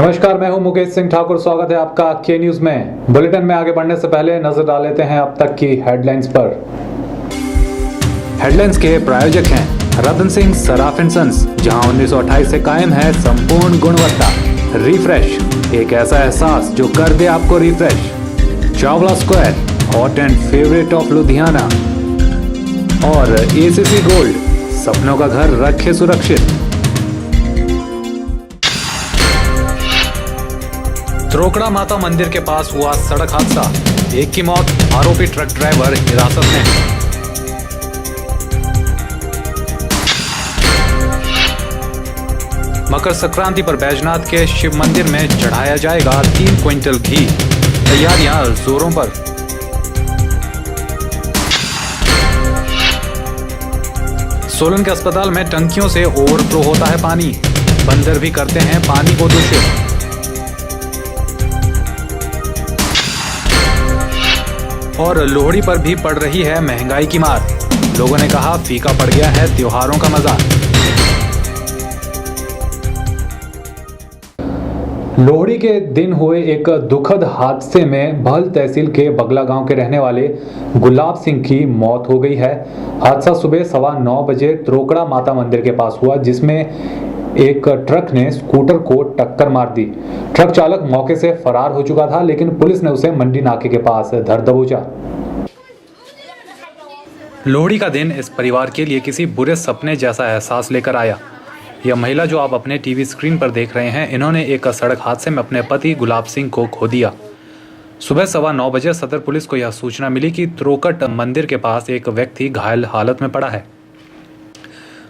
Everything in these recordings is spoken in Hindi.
नमस्कार, मैं हूं मुकेश सिंह ठाकुर। स्वागत है आपका के न्यूज में। बुलेटिन में आगे बढ़ने से पहले नजर डाल लेते हैं अब तक की हेडलाइंस पर। हेडलाइंस के प्रायोजक हैं रतन सिंह सराफ एंड सन्स, जहां 1928 से कायम है संपूर्ण गुणवत्ता। रिफ्रेश, एक ऐसा एहसास जो कर दे आपको refresh. Chawla square, hot and favourite of Ludhiana. और एसीसी गोल्ड, सपनों का घर रखे सुरक्षित। त्रोकड़ा माता मंदिर के पास हुआ सड़क हादसा, एक की मौत, आरोपी ट्रक ड्राइवर हिरासत में। मकर संक्रांति पर बैजनाथ के शिव मंदिर में चढ़ाया जाएगा 3 क्विंटल घी, तैयारियां जोरों पर। सोलन के अस्पताल में टंकियों से ओवरफ्लो होता है पानी, बंदर भी करते हैं पानी को दूषित। और लोहड़ी पर भी पड़ रही है महंगाई की मार, लोगों ने कहा फीका पड़ गया है त्योहारों का मजा। लोहड़ी के दिन हुए एक दुखद हादसे में भल तहसील के बगला गांव के रहने वाले गुलाब सिंह की मौत हो गई है। हादसा सुबह 9:15 बजे त्रोकड़ा माता मंदिर के पास हुआ, जिसमें एक ट्रक ने स्कूटर को टक्कर मार दी। ट्रक चालक मौके से फरार हो चुका था, लेकिन पुलिस ने उसे मंडी नाके के पास धर दबोचा। लोहड़ी का दिन इस परिवार के लिए किसी बुरे सपने जैसा एहसास लेकर आया। यह महिला जो आप अपने टीवी स्क्रीन पर देख रहे हैं, इन्होंने एक सड़क हादसे में अपने पति गुलाब सिंह को खो दिया। सुबह 9:15 बजे सदर पुलिस को यह सूचना मिली कि त्रोकट मंदिर के पास एक व्यक्ति घायल हालत में पड़ा है।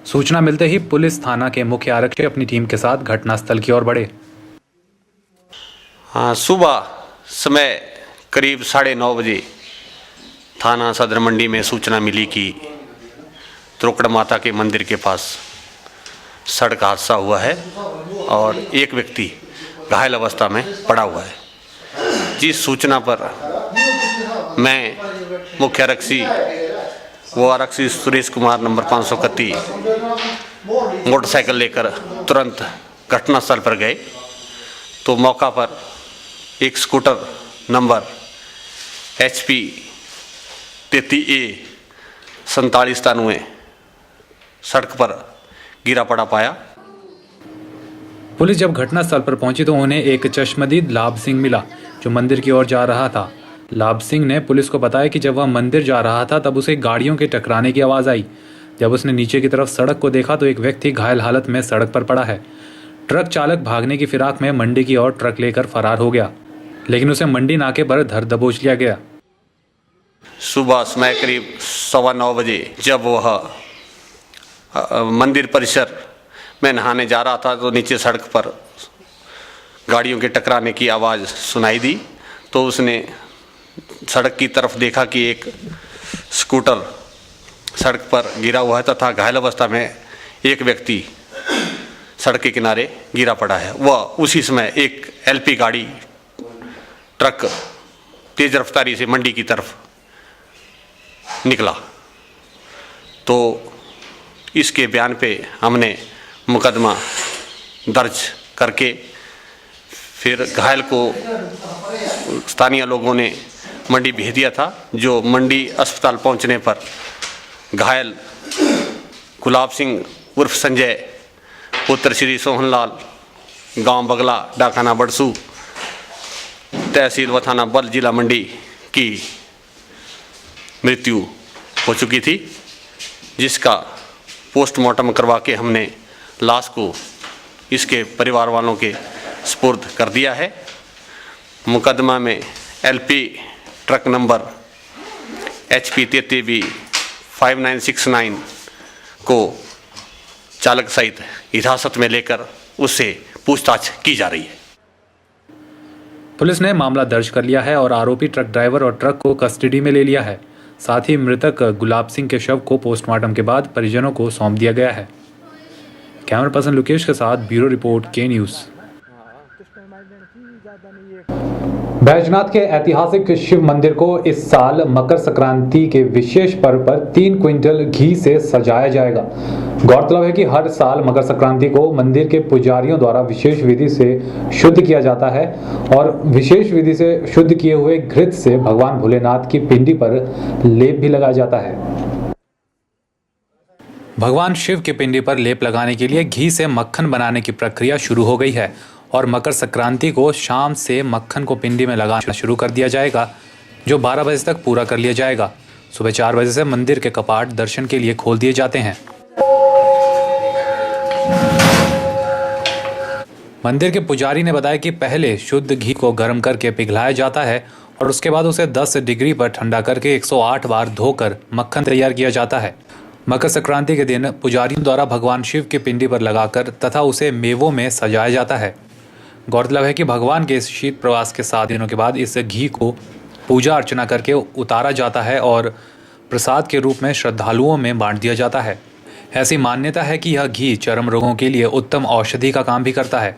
सूचना मिलते ही पुलिस थाना के मुख्य आरक्षी अपनी टीम के साथ घटनास्थल की ओर बढ़े। सुबह समय करीब 9:30 बजे थाना सदर मंडी में सूचना मिली कि त्रोकड़ माता के मंदिर के पास सड़क हादसा हुआ है और एक व्यक्ति घायल अवस्था में पड़ा हुआ है। जिस सूचना पर मैं मुख्य आरक्षी आरक्षी सुरेश कुमार नंबर 531 मोटरसाइकिल लेकर तुरंत घटनास्थल पर गए तो मौका पर एक स्कूटर नंबर HP 33A 4793 सड़क पर गिरा पड़ा पाया। पुलिस जब घटनास्थल पर पहुंची तो उन्हें एक चश्मदीद लाभ सिंह मिला, जो मंदिर की ओर जा रहा था। लाभ सिंह ने पुलिस को बताया कि जब वह मंदिर जा रहा था तब उसे गाड़ियों के टकराने की आवाज आई। जब उसने नीचे की तरफ सड़क को देखा तो एक व्यक्ति घायल हालत में सड़क पर पड़ा है। ट्रक चालक भागने की फिराक में मंडी की ओर ट्रक लेकर फरार हो गया, लेकिन उसे मंडी नाके पर धर दबोच लिया गया। सुबह समय करीब 9:15 बजे जब वह मंदिर परिसर में नहाने जा रहा था तो नीचे सड़क पर गाड़ियों के टकराने की आवाज़ सुनाई दी। तो उसने सड़क की तरफ देखा कि एक स्कूटर सड़क पर गिरा हुआ है तथा घायल अवस्था में एक व्यक्ति सड़क के किनारे गिरा पड़ा है। वह उसी समय एक LP गाड़ी ट्रक तेज रफ्तारी से मंडी की तरफ निकला। तो इसके बयान पे हमने मुकदमा दर्ज करके फिर घायल को स्थानीय लोगों ने मंडी भेज दिया था। जो मंडी अस्पताल पहुंचने पर घायल गुलाब सिंह उर्फ संजय पुत्र श्री सोहनलाल, गांव बगला, डाकाना बड़सू, तहसील व थाना बल, जिला मंडी की मृत्यु हो चुकी थी, जिसका पोस्टमार्टम करवा के हमने लाश को इसके परिवार वालों के सुपुर्द कर दिया है। मुकदमा में LP truck number HP 33B 5969 को चालक सहित हिरासत में लेकर उससे पूछताछ की जा रही है। पुलिस ने मामला दर्ज कर लिया है और आरोपी ट्रक ड्राइवर और ट्रक को कस्टडी में ले लिया है। साथ ही मृतक गुलाब सिंह के शव को पोस्टमार्टम के बाद परिजनों को सौंप दिया गया है। कैमरा पर्सन लुकेश के साथ ब्यूरो रिपोर्ट के न्यूज़। बैजनाथ के ऐतिहासिक शिव मंदिर को इस साल मकर संक्रांति के विशेष पर्व पर 3 क्विंटल घी से सजाया जाएगा। गौरतलब है कि हर साल मकर संक्रांति को मंदिर के पुजारियों द्वारा विशेष विधि से शुद्ध किया जाता है और विशेष विधि से शुद्ध किए हुए घृत से भगवान भोलेनाथ की पिंडी पर लेप भी लगाया जाता है। भगवान शिव की पिंडी पर लेप लगाने के लिए घी से मक्खन बनाने की प्रक्रिया शुरू हो गई है और मकर संक्रांति को शाम से मक्खन को पिंडी में लगाना शुरू कर दिया जाएगा, जो 12 बजे तक पूरा कर लिया जाएगा। सुबह 4 बजे से मंदिर के कपाट दर्शन के लिए खोल दिए जाते हैं। मंदिर के पुजारी ने बताया कि पहले शुद्ध घी को गर्म करके पिघलाया जाता है और उसके बाद उसे 10 डिग्री पर ठंडा करके 108 बार धोकर मक्खन तैयार किया जाता है। मकर संक्रांति के दिन पुजारियों द्वारा भगवान शिव की पिंडी पर लगाकर तथा उसे मेवों में सजाया जाता है। गौरतलब है कि भगवान के इस शीत प्रवास के 7 दिनों के बाद इस घी को पूजा अर्चना करके उतारा जाता है और प्रसाद के रूप में श्रद्धालुओं में बांट दिया जाता है। ऐसी मान्यता है कि यह घी चर्म रोगों के लिए उत्तम औषधि का काम भी करता है।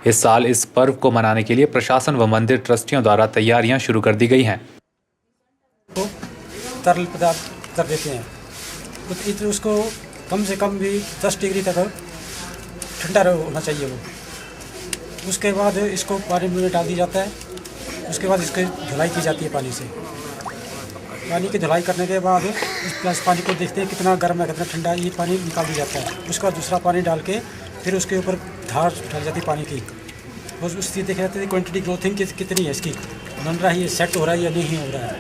इस साल इस पर्व को मनाने के लिए प्रशासन व मंदिर ट्रस्टियों द्वारा तैयारियां शुरू कर दी गई हैं। तो तरल पदार्थ कर देते हैं तो उसको कम से कम भी 10 डिग्री तक ठंडा होना चाहिए वो। उसके बाद इसको पानी में डाल दिया जाता है। उसके बाद इसकी धुलाई की जाती है पानी से। पानी की धुलाई करने के बाद इस पानी को देखते हैं कितना गर्म है कितना ठंडा है, ये पानी निकाल दिया जाता है। उसके बाद दूसरा पानी डाल के फिर उसके ऊपर धार डाल जाती है पानी की। बस उससे देखा जाता है क्वांटिटी ग्रोथिंग कितनी है इसकी, बन रहा है, ये सेट हो रहा है या नहीं हो रहा है।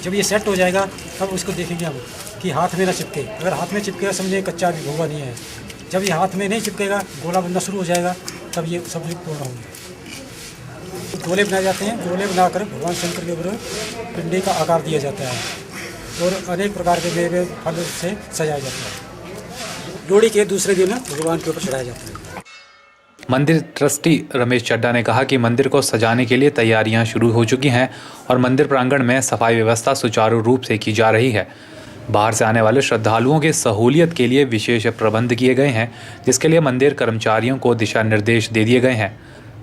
जब ये सेट हो जाएगा तब उसको देखेंगे हम कि हाथ में ना चिपके। अगर हाथ में चिपकेगा समझे कच्चा भी भुआ नहीं है। जब ये हाथ में नहीं चिपकेगा, गोला बनना शुरू हो जाएगा, तब ये सब्जी पूर्ण होंगे। गोले बनाए जाते हैं। गोले बनाकर भगवान शंकर के ऊपर पिंडी का आकार दिया जाता है और अनेक प्रकार के मेवे फल से सजाया जाता है। लोहड़ी के दूसरे दिन भगवान के ऊपर चढ़ाया जाता है। मंदिर ट्रस्टी रमेश चड्डा ने कहा कि मंदिर को सजाने के लिए तैयारियां शुरू हो चुकी हैं और मंदिर प्रांगण में सफाई व्यवस्था सुचारू रूप से की जा रही है। बाहर से आने वाले श्रद्धालुओं की सहूलियत के लिए विशेष प्रबंध किए गए हैं, जिसके लिए मंदिर कर्मचारियों को दिशा निर्देश दे दिए गए हैं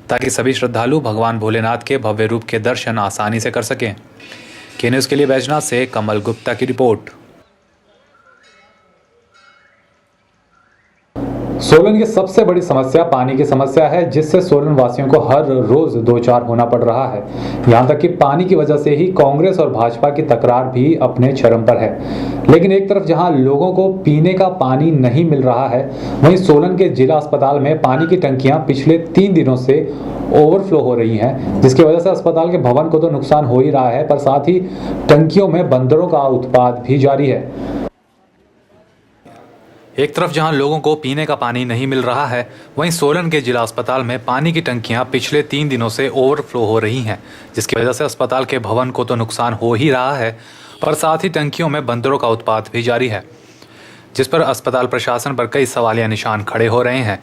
ताकि सभी श्रद्धालु भगवान भोलेनाथ के भव्य रूप के दर्शन आसानी से कर सकें। के न्यूज़ के लिए बैजनाथ से कमल गुप्ता की रिपोर्ट। सोलन की सबसे बड़ी समस्या पानी की समस्या है, जिससे सोलन वासियों को हर रोज दो चार होना पड़ रहा है। यहां तक कि पानी की वजह से ही कांग्रेस और भाजपा की तकरार भी अपने चरम पर है। लेकिन एक तरफ जहां लोगों को पीने का पानी नहीं मिल रहा है, वहीं सोलन के जिला अस्पताल में पानी की टंकियां पिछले 3 दिनों से ओवरफ्लो हो रही हैं, जिसकी वजह से अस्पताल के भवन को तो नुकसान हो ही रहा है, पर साथ ही टंकियों में बंदरों का उत्पात भी जारी है। एक तरफ जहां लोगों को पीने का पानी नहीं मिल रहा है, वहीं सोलन के जिला अस्पताल में पानी की टंकियां पिछले 3 दिनों से ओवरफ्लो हो रही हैं, जिसकी वजह से अस्पताल के भवन को तो नुकसान हो ही रहा है, पर साथ ही टंकियों में बंदरों का उत्पात भी जारी है, जिस पर अस्पताल प्रशासन पर कई सवालिया निशान खड़े हो रहे हैं।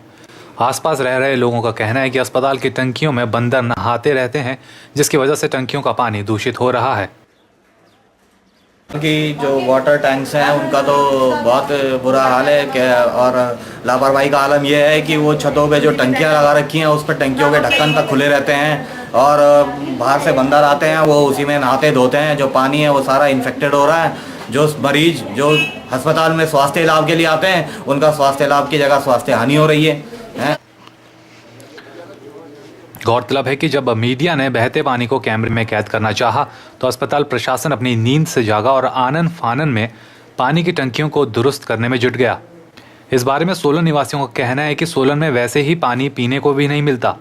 आसपास रह रहे लोगों का कहना है कि अस्पताल की टंकियों में बंदर नहाते रहते हैं, जिसकी वजह से टंकियों का पानी दूषित हो रहा है। कि जो वाटर टैंक्स हैं उनका तो बहुत बुरा हाल है कि और लापरवाही का आलम यह है कि वो छतों पे जो टंकियां लगा रखी हैं उस पर टंकियों के ढक्कन तक खुले रहते हैं और बाहर से बंदर आते हैं, वो उसी में नहाते धोते हैं। जो पानी है वो सारा इन्फेक्टेड हो रहा है। जो मरीज जो अस्पताल में स्वास्थ्य लाभ के लिए आते हैं, उनका स्वास्थ्य लाभ की जगह स्वास्थ्य हानि हो रही है। गौरतलब है कि जब मीडिया ने बहते पानी को कैमरे में कैद करना चाहा, तो अस्पताल प्रशासन अपनी नींद से जागा और आनन फानन में पानी की टंकियों को दुरुस्त करने में जुट गया। इस बारे में सोलन निवासियों का कहना है कि सोलन में वैसे ही पानी पीने को भी नहीं मिलता,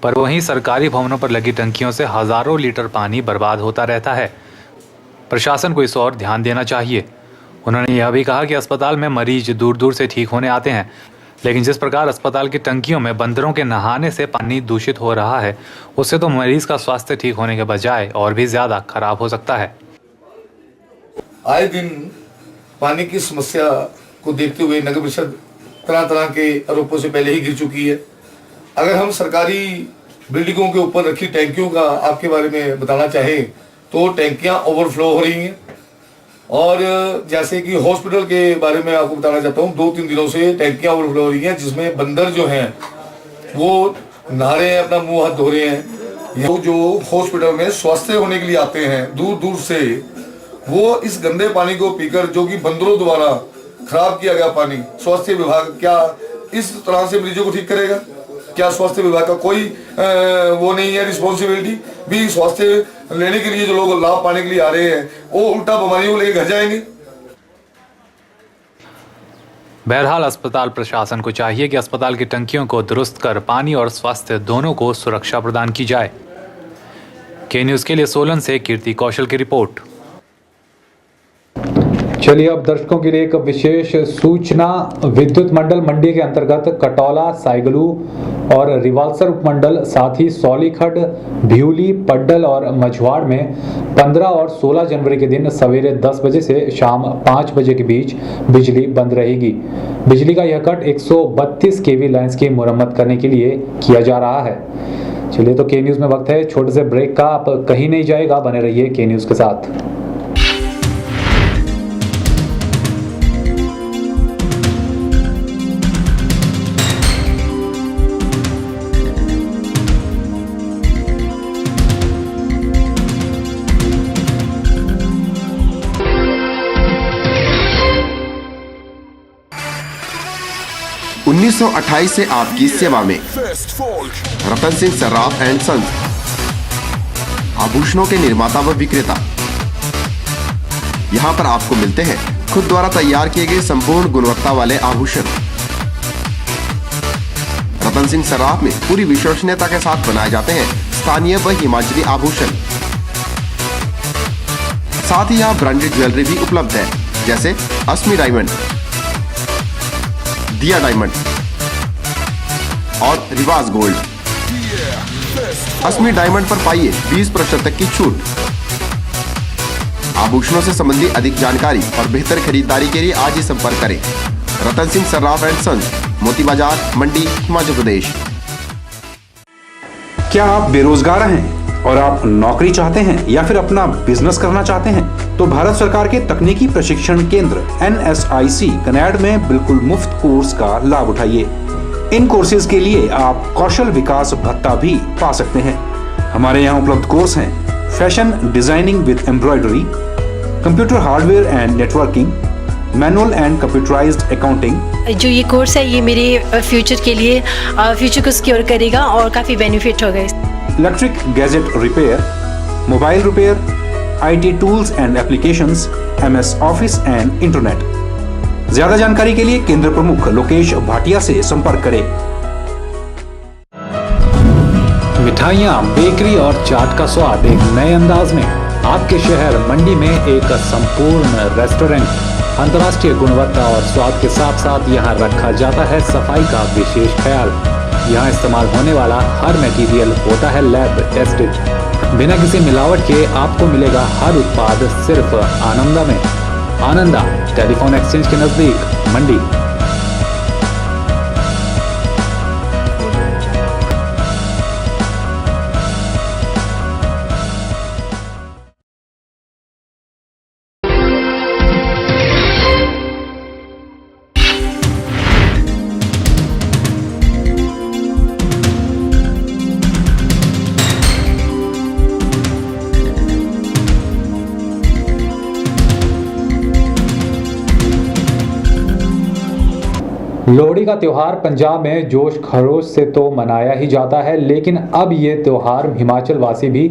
पर वहीं सरकारी भवनों पर लगी टंकियों से हजारों लीटर पानी बर्बाद होता रहता है। प्रशासन को इस ओर ध्यान देना चाहिए। उन्होंने यह भी कहा कि अस्पताल में मरीज दूर दूर से ठीक होने आते हैं, लेकिन जिस प्रकार अस्पताल की टंकियों में बंदरों के नहाने से पानी दूषित हो रहा है, उससे तो मरीज का स्वास्थ्य ठीक होने के बजाय और भी ज्यादा खराब हो सकता है। आए दिन पानी की समस्या को देखते हुए नगर परिषद तरह तरह के आरोपों से पहले ही गिर चुकी है। अगर हम सरकारी बिल्डिंगों के ऊपर रखी टैंकियों का आपके बारे में बताना चाहें तो टैंकियां ओवरफ्लो हो रही हैं। और जैसे कि हॉस्पिटल के बारे में आपको बताना चाहता हूँ, 2-3 दिनों से टैंकियां ओवरफ्लो हो रही हैं, जिसमें बंदर जो हैं वो नहा रहे हैं, अपना मुंह हाथ धो रहे हैं लोग जो हॉस्पिटल में स्वास्थ्य होने के लिए आते हैं दूर दूर से, वो इस गंदे पानी को पीकर, जो कि बंदरों द्वारा खराब किया गया पानी, स्वास्थ्य विभाग क्या इस तरह से मरीजों को ठीक करेगा? क्या स्वास्थ्य विभाग का कोई वो नहीं है रिस्पॉन्सिबिलिटी भी? स्वास्थ्य लेने के लिए जो लोग लाभ पाने के लिए आ रहे हैं, वो उल्टा बीमारियों को लेकर घर जाएंगे। बहरहाल अस्पताल प्रशासन को चाहिए कि अस्पताल की टंकियों को दुरुस्त कर पानी और स्वास्थ्य दोनों को सुरक्षा प्रदान की जाए। के न्यूज़ के लिए सोलन से कीर्ति कौशल की रिपोर्ट। चलिए अब दर्शकों के लिए एक विशेष सूचना। विद्युत मंडल मंडी के अंतर्गत कटौला, साइगलू और रिवाल्सर उपमंडल, साथ ही सौलीखड, भ्यूली, पड्डल और मझवाड़ में 15 और 16 जनवरी के दिन सवेरे 10 बजे से शाम 5 बजे के बीच बिजली बंद रहेगी। बिजली का यह कट 132 केवी लाइन्स की मुरम्मत करने के लिए किया जा रहा है। चलिए तो के न्यूज़ में वक्त है छोटे से ब्रेक का। आप कहीं नहीं जाएगा, बने रहिए के न्यूज़ के साथ। 1928 से आपकी सेवा में रतन सिंह सर्राफ एंड सन्स, आभूषणों के निर्माता व विक्रेता। यहाँ पर आपको मिलते हैं खुद द्वारा तैयार किए गए संपूर्ण गुणवत्ता वाले आभूषण। रतन सिंह सर्राफ में पूरी विश्वसनीयता के साथ बनाए जाते हैं स्थानीय व हिमाचली आभूषण। साथ ही यहाँ ब्रांडेड ज्वेलरी भी उपलब्ध है, जैसे अस्मी डायमंड, दिया डायमंड और रिवाज गोल्ड। अस्मी डायमंड पर पाइए 20% तक की छूट। आभूषणों से संबंधित अधिक जानकारी और बेहतर खरीदारी के लिए आज ही संपर्क करें। रतन सिंह सर्राफ एंड सन्स, मोती बाजार, मंडी, हिमाचल प्रदेश। क्या आप बेरोजगार हैं और आप नौकरी चाहते हैं या फिर अपना बिजनेस करना चाहते हैं? तो भारत सरकार के तकनीकी प्रशिक्षण केंद्र NSIC कनैड में बिल्कुल मुफ्त कोर्स का लाभ उठाइए। इन कोर्सेज के लिए आप कौशल विकास भत्ता भी पा सकते हैं। हमारे यहाँ उपलब्ध कोर्स हैं fashion designing with embroidery, computer hardware and networking, manual and computerised accounting. जो ये कोर्स है ये मेरे फ्यूचर के लिए फ्यूचर को सिक्योर करेगा और काफ़ी बेनिफिट होगा। Electric gadget repair, mobile repair, IT tools and applications, MS office and internet. ज्यादा जानकारी के लिए केंद्र प्रमुख लोकेश भाटिया से संपर्क करें। मिठाइयाँ, बेकरी और चाट का स्वाद एक नए अंदाज में आपके शहर मंडी में एक संपूर्ण रेस्टोरेंट। अंतर्राष्ट्रीय गुणवत्ता और स्वाद के साथ साथ यहाँ रखा जाता है सफाई का विशेष ख्याल। यहाँ इस्तेमाल होने वाला हर मटेरियल होता है लैब टेस्टेड। बिना किसी मिलावट के आपको मिलेगा हर उत्पाद सिर्फ आनंदा में। आनंदा टेलीफोन एक्सचेंज के नजदीक, मंडी। लोहड़ी का त्यौहार पंजाब में जोश खरोश से तो मनाया ही जाता है, लेकिन अब ये त्यौहार हिमाचल वासी भी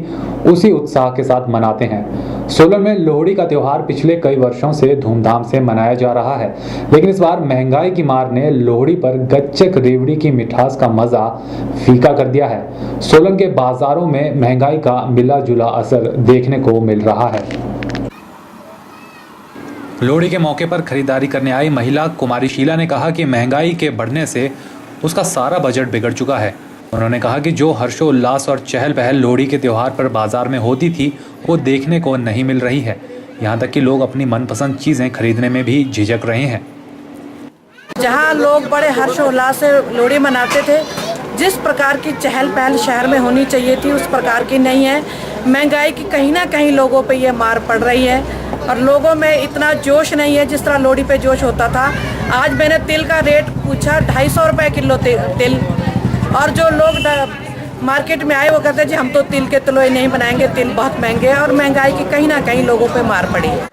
उसी उत्साह के साथ मनाते हैं। सोलन में लोहड़ी का त्यौहार पिछले कई वर्षों से धूमधाम से मनाया जा रहा है, लेकिन इस बार महंगाई की मार ने लोहड़ी पर गच्चक रेवड़ी की मिठास का मजा फीका कर दिया है। सोलन के बाजारों में महंगाई का मिला जुला असर देखने को मिल रहा है। लोहड़ी के मौके पर खरीदारी करने आई महिला कुमारी शीला ने कहा कि महंगाई के बढ़ने से उसका सारा बजट बिगड़ चुका है। उन्होंने कहा कि जो हर्षोल्लास और चहल पहल लोहड़ी के त्यौहार पर बाजार में होती थी वो देखने को नहीं मिल रही है। यहाँ तक कि लोग अपनी मनपसंद चीज़ें खरीदने में भी झिझक रहे हैं। जहाँ लोग बड़े हर्षोल्लास से लोहड़ी मनाते थे, जिस प्रकार की चहल पहल शहर में होनी चाहिए थी उस प्रकार की नहीं है। महंगाई की कहीं ना कहीं लोगों पे ये मार पड़ रही है और लोगों में इतना जोश नहीं है जिस तरह लोहड़ी पे जोश होता था। आज मैंने तिल का रेट पूछा 250 रुपये किलो तिल, और जो लोग मार्केट में आए वो कहते हैं जी हम तो तिल के तलोए नहीं बनाएंगे, तिल बहुत महंगे हैं, और महंगाई की कहीं ना कहीं लोगों पे मार पड़ी है।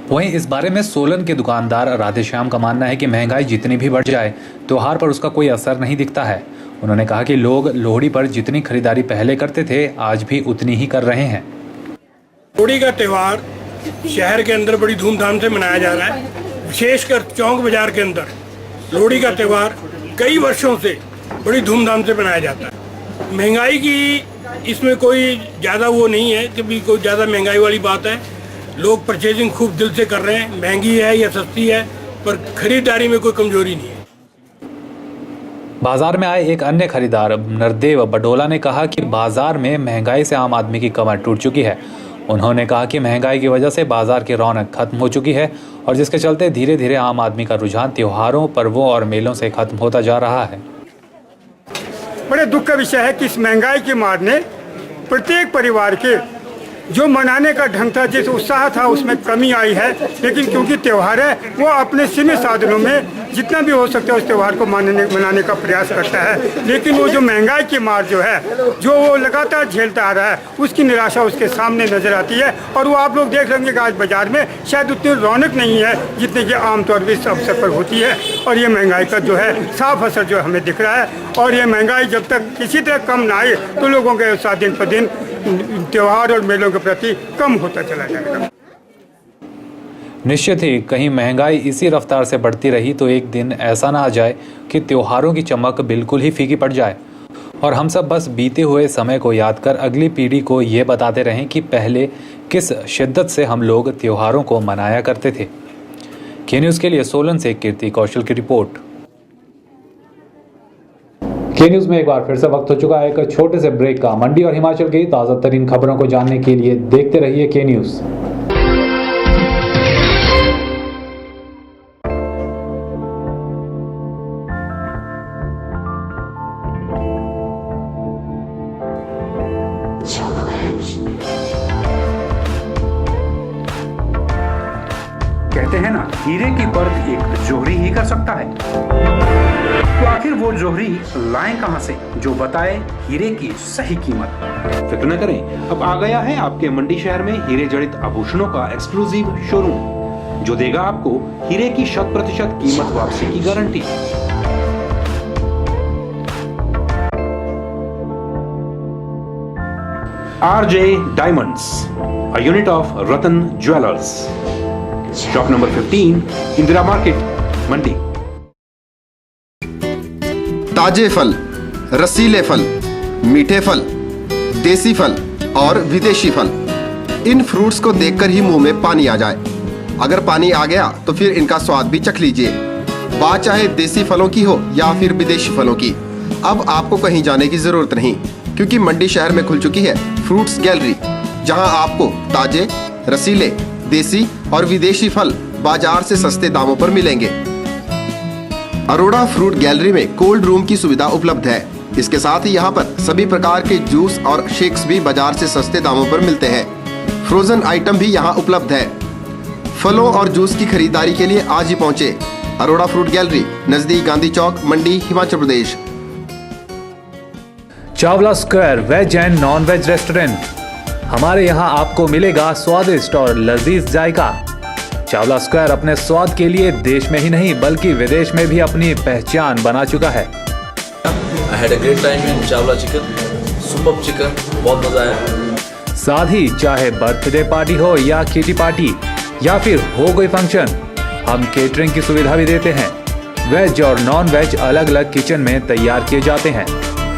वहीं इस बारे में सोलन के दुकानदार राधेश्याम का मानना है कि महंगाई जितनी भी बढ़ जाए त्योहार पर उसका कोई असर नहीं दिखता है। उन्होंने कहा कि लोग लोहड़ी पर जितनी खरीदारी पहले करते थे आज भी उतनी ही कर रहे हैं। लोहड़ी का त्यौहार शहर के अंदर बड़ी धूमधाम से मनाया जा रहा है, विशेषकर चौक बाजार के अंदर लोहड़ी का त्यौहार कई वर्षों से बड़ी धूमधाम से मनाया जाता है। महंगाई की इसमें कोई ज़्यादा वो नहीं है कि भी कोई ज़्यादा महंगाई वाली बात है। लोग परचेजिंग खूब दिल से कर रहे हैं, महंगी है या सस्ती है, पर खरीदारी में कोई कमजोरी नहीं है। बाजार में आए एक अन्य खरीदार नरदेव बडोला ने कहा कि बाजार में महंगाई से आम आदमी की कमर टूट चुकी है। उन्होंने कहा कि महंगाई की वजह से बाजार की रौनक खत्म हो चुकी है और जिसके चलते धीरे धीरे आम आदमी का रुझान त्योहारों, पर्वों और मेलों से खत्म होता जा रहा है। बड़े दुख का विषय है कि इस महंगाई की मार ने प्रत्येक परिवार के जो मनाने का ढंग था, जिस उत्साह था, उसमें कमी आई है। लेकिन क्योंकि त्यौहार है, वो अपने सीमित साधनों में जितना भी हो सकता है उस त्यौहार को मनाने का प्रयास करता है। लेकिन वो जो महंगाई की मार जो है, जो वो लगातार झेलता आ रहा है, उसकी निराशा उसके सामने नजर आती है। और वो आप लोग देख रहे हैं कि आज बाजार में शायद उतनी रौनक नहीं है जितनी कि आमतौर पर इस अवसर पर होती है। और ये महंगाई का जो है साफ असर जो हमें दिख रहा है। और ये महंगाई जब तक किसी तरह कम ना आए तो लोगों के उत्साह दिन पर दिन त्योहार और मेलों के प्रति कम होता चला जाएगा। निश्चित ही कहीं महंगाई इसी रफ्तार से बढ़ती रही तो एक दिन ऐसा ना आ जाए कि त्योहारों की चमक बिल्कुल ही फीकी पड़ जाए और हम सब बस बीते हुए समय को याद कर अगली पीढ़ी को ये बताते रहें कि पहले किस शिद्दत से हम लोग त्योहारों को मनाया करते थे। के न्यूज़ के लिए सोलन से कीर्ति कौशल की रिपोर्ट। के न्यूज़ में एक बार फिर से वक्त हो चुका है एक छोटे से ब्रेक का। मंडी और हिमाचल की ताज़ा तरीन खबरों को जानने के लिए देखते रहिए के न्यूज़। कहते हैं ना, हीरे की परख एक जोहरी ही कर सकता है। तो आखिर वो जोहरी लाएं कहां से जो बताए हीरे की सही कीमत। फिक्र न करें, अब आ गया है आपके मंडी शहर में हीरे जड़ित आभूषणों का एक्सक्लूसिव शोरूम जो देगा आपको हीरे की 100% कीमत वापसी की गारंटी। RJ Diamonds, a unit of Ratan Jewelers. Shop number 15, Indira market, Mandi. ताजे फल, रसीले फल, मीठे फल, देसी फल और विदेशी फल, इन फ्रूट्स को देखकर ही मुंह में पानी आ जाए। अगर पानी आ गया तो फिर इनका स्वाद भी चख लीजिए। बात चाहे देसी फलों की हो या फिर विदेशी फलों की, अब आपको कहीं जाने की जरूरत नहीं, क्योंकि मंडी शहर में खुल चुकी है फ्रूट्स गैलरी, जहां आपको ताजे, रसीले, देसी और विदेशी फल बाजार से सस्ते दामों पर मिलेंगे। अरोड़ा फ्रूट गैलरी में कोल्ड रूम की सुविधा उपलब्ध है। इसके साथ ही यहाँ पर सभी प्रकार के जूस और शेक्स भी बाजार से सस्ते दामों पर मिलते हैं। फ्रोजन आइटम भी यहाँ उपलब्ध है। फलों और जूस की खरीदारी के लिए आज ही पहुँचे अरोड़ा फ्रूट गैलरी, नजदीक Gandhi Chowk, Mandi, Himachal Pradesh. Chawla square veg and non veg restaurant. हमारे यहाँ आपको मिलेगा स्वादिष्ट और लजीज जायका। चावला स्क्वायर अपने स्वाद के लिए देश में ही नहीं बल्कि विदेश में भी अपनी पहचान बना चुका है। I had a great time in Chawla chicken, super chicken, बहुत मजा आया। साथ ही चाहे बर्थडे पार्टी हो या किटी पार्टी या फिर हो कोई फंक्शन, हम केटरिंग की सुविधा भी देते हैं। वेज और नॉन वेज अलग अलग किचन में तैयार किए जाते हैं।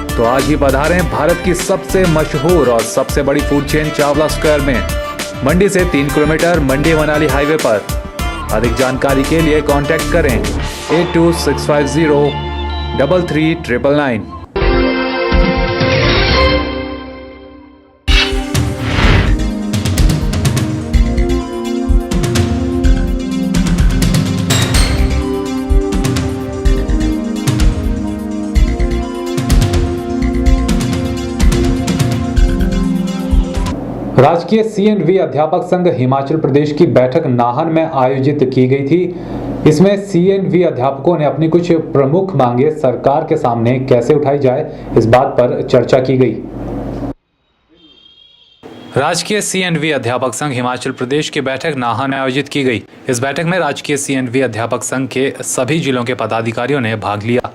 तो आज ही पधारें भारत की सबसे मशहूर और सबसे बड़ी फूड चेन चावला स्क्वायर में, मंडी से 3 किलोमीटर, मंडी मनाली हाईवे पर। अधिक जानकारी के लिए कांटेक्ट करें 8265033999। राजकीय CNV अध्यापक संघ हिमाचल प्रदेश की बैठक नाहन में आयोजित की गई थी। इसमें CNV अध्यापकों ने अपनी कुछ प्रमुख मांगे सरकार के सामने कैसे उठाई जाए, इस बात पर चर्चा की गई। राजकीय CNV अध्यापक संघ हिमाचल प्रदेश की बैठक नाहन में आयोजित की गई। इस बैठक में राजकीय CNV अध्यापक संघ के सभी जिलों के पदाधिकारियों ने भाग लिया।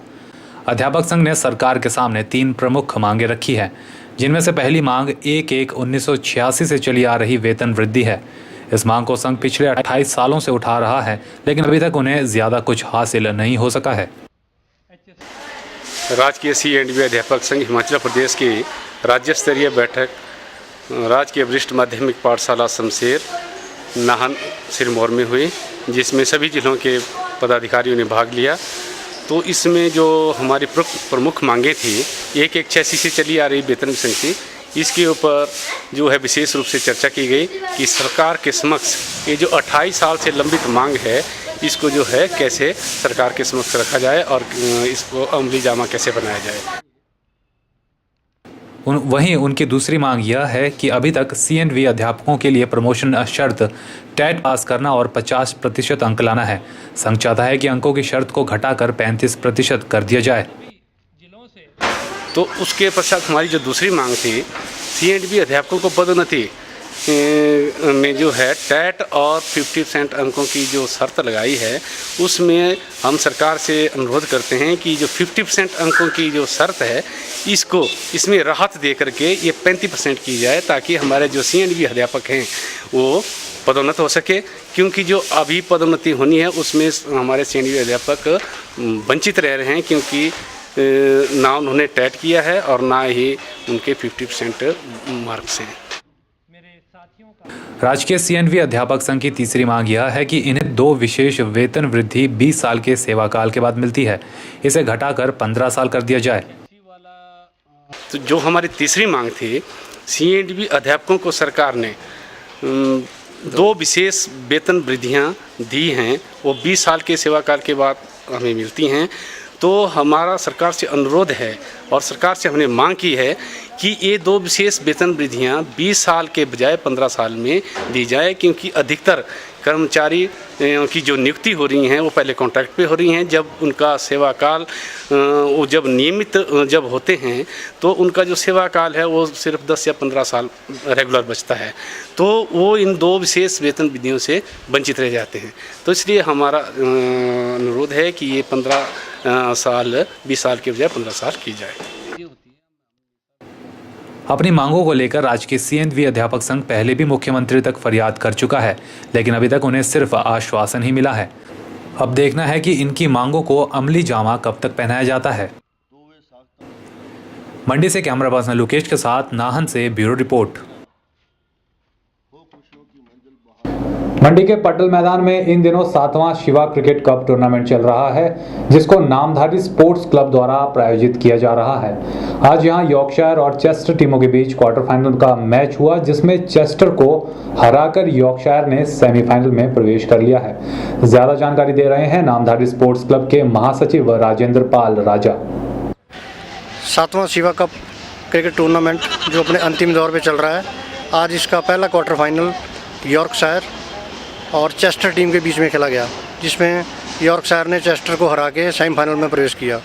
अध्यापक संघ ने सरकार के सामने 3 प्रमुख मांगे रखी है, जिनमें से पहली मांग 1/1/1986 से चली आ रही वेतन वृद्धि है। इस मांग को संघ पिछले 28 सालों से उठा रहा है, लेकिन अभी तक उन्हें ज्यादा कुछ हासिल नहीं हो सका है। राजकीय CNV अध्यापक संघ हिमाचल प्रदेश की राज्य स्तरीय बैठक राजकीय वरिष्ठ माध्यमिक पाठशाला शमशेर नाहन सिरमौर में हुई, जिसमें सभी जिलों के पदाधिकारियों ने भाग लिया। तो इसमें जो हमारी प्रमुख मांगे थी 1/1/86 से चली आ रही वेतन संख्या, इसके ऊपर जो है विशेष रूप से चर्चा की गई कि सरकार के समक्ष ये जो 28 साल से लंबित मांग है, इसको जो है कैसे सरकार के समक्ष रखा जाए और इसको अमली जामा कैसे बनाया जाए। वहीं उनकी दूसरी मांग यह है कि अभी तक CNV अध्यापकों के लिए प्रमोशन शर्त टेट पास करना और 50% अंक लाना है। संघ चाहता है कि अंकों की शर्त को घटाकर 35% कर दिया जाए। तो उसके पश्चात हमारी जो दूसरी मांग थी, CNV अध्यापकों को पदोन्नति में जो है टेट और 50% अंकों की जो शर्त लगाई है, उसमें हम सरकार से अनुरोध करते हैं कि जो 50% अंकों की जो शर्त है, इसमें राहत दे करके ये 35% की जाए, ताकि हमारे जो CNV अध्यापक हैं वो पदोन्नत हो सके। क्योंकि जो अभी पदोन्नति होनी है उसमें हमारे CNV अध्यापक वंचित रह रहे हैं, क्योंकि ना उन्होंने टेट किया है और ना ही उनके 50% मार्क्स हैं। राजकीय CNV अध्यापक संघ की तीसरी मांग यह है कि इन्हें 2 विशेष वेतन वृद्धि 20 साल के सेवा काल के बाद मिलती है, इसे घटाकर 15 साल कर दिया जाए। तो जो हमारी तीसरी मांग थी, CNV अध्यापकों को सरकार ने 2 विशेष वेतन वृद्धियां दी हैं, वो 20 साल के सेवा काल के बाद हमें मिलती हैं। तो हमारा सरकार से अनुरोध है और सरकार से हमने मांग की है कि ये 2 विशेष वेतन वृद्धियां 20 साल के बजाय 15 साल में दी जाए, क्योंकि अधिकतर कर्मचारी की जो नियुक्ति हो रही हैं वो पहले कॉन्ट्रैक्ट पे हो रही हैं। जब उनका सेवा काल वो जब नियमित जब होते हैं तो उनका जो सेवा काल है वो सिर्फ 10 या 15 साल रेगुलर बचता है, तो वो इन 2 विशेष वेतन विधियों से वंचित रह जाते हैं। तो इसलिए हमारा अनुरोध है कि ये 15 साल 20 साल के बजाय 15 साल की जाए। अपनी मांगों को लेकर राजकीय CNV अध्यापक संघ पहले भी मुख्यमंत्री तक फरियाद कर चुका है, लेकिन अभी तक उन्हें सिर्फ आश्वासन ही मिला है। अब देखना है कि इनकी मांगों को अमली जामा कब तक पहनाया जाता है। मंडी से कैमरा पर्सन लोकेश के साथ नाहन से ब्यूरो रिपोर्ट। मंडी के पटल मैदान में इन दिनों 7वां शिवा क्रिकेट कप टूर्नामेंट चल रहा है, जिसको नामधारी स्पोर्ट्स क्लब द्वारा प्रायोजित किया जा रहा है। आज यहां यॉर्कशायर और चेस्टर टीमों के बीच क्वार्टर फाइनल का मैच हुआ, जिसमें चेस्टर को हराकर यॉर्कशायर ने सेमीफाइनल में प्रवेश कर लिया है। ज्यादा जानकारी दे रहे हैं नामधारी स्पोर्ट्स क्लब के महासचिव राजेंद्र पाल राजा। 7वां शिवा कप क्रिकेट टूर्नामेंट जो अपने अंतिम दौर पे चल रहा है, आज इसका पहला क्वार्टर फाइनल यॉर्कशायर और चेस्टर टीम के बीच में खेला गया, जिसमें यॉर्कशायर ने चेस्टर को हरा के सेमीफाइनल में प्रवेश किया।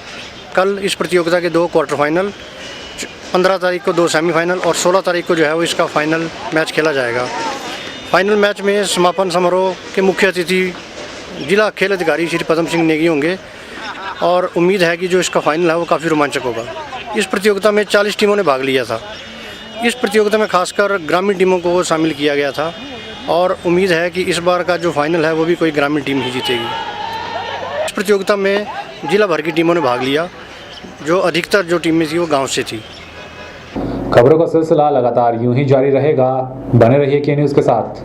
कल इस प्रतियोगिता के 2 क्वार्टर फाइनल, 15 तारीख को 2 सेमीफाइनल और 16 तारीख को जो है वो इसका फाइनल मैच खेला जाएगा। फाइनल मैच में समापन समारोह के मुख्य अतिथि जिला खेल अधिकारी श्री पद्म सिंह नेगी होंगे और उम्मीद है कि जो इसका फाइनल है वो काफ़ी रोमांचक होगा। इस प्रतियोगिता में 40 टीमों ने भाग लिया था। इस प्रतियोगिता में खासकर ग्रामीण टीमों को शामिल किया गया था और उम्मीद है कि इस बार का जो फाइनल है वो भी कोई ग्रामीण टीम ही जीतेगी। इस प्रतियोगिता में जिला भर की टीमों ने भाग लिया, जो अधिकतर जो टीमें थी वो गांव से थी। खबरों का सिलसिला लगातार यूं ही जारी रहेगा, बने रहिए के न्यूज़ के साथ।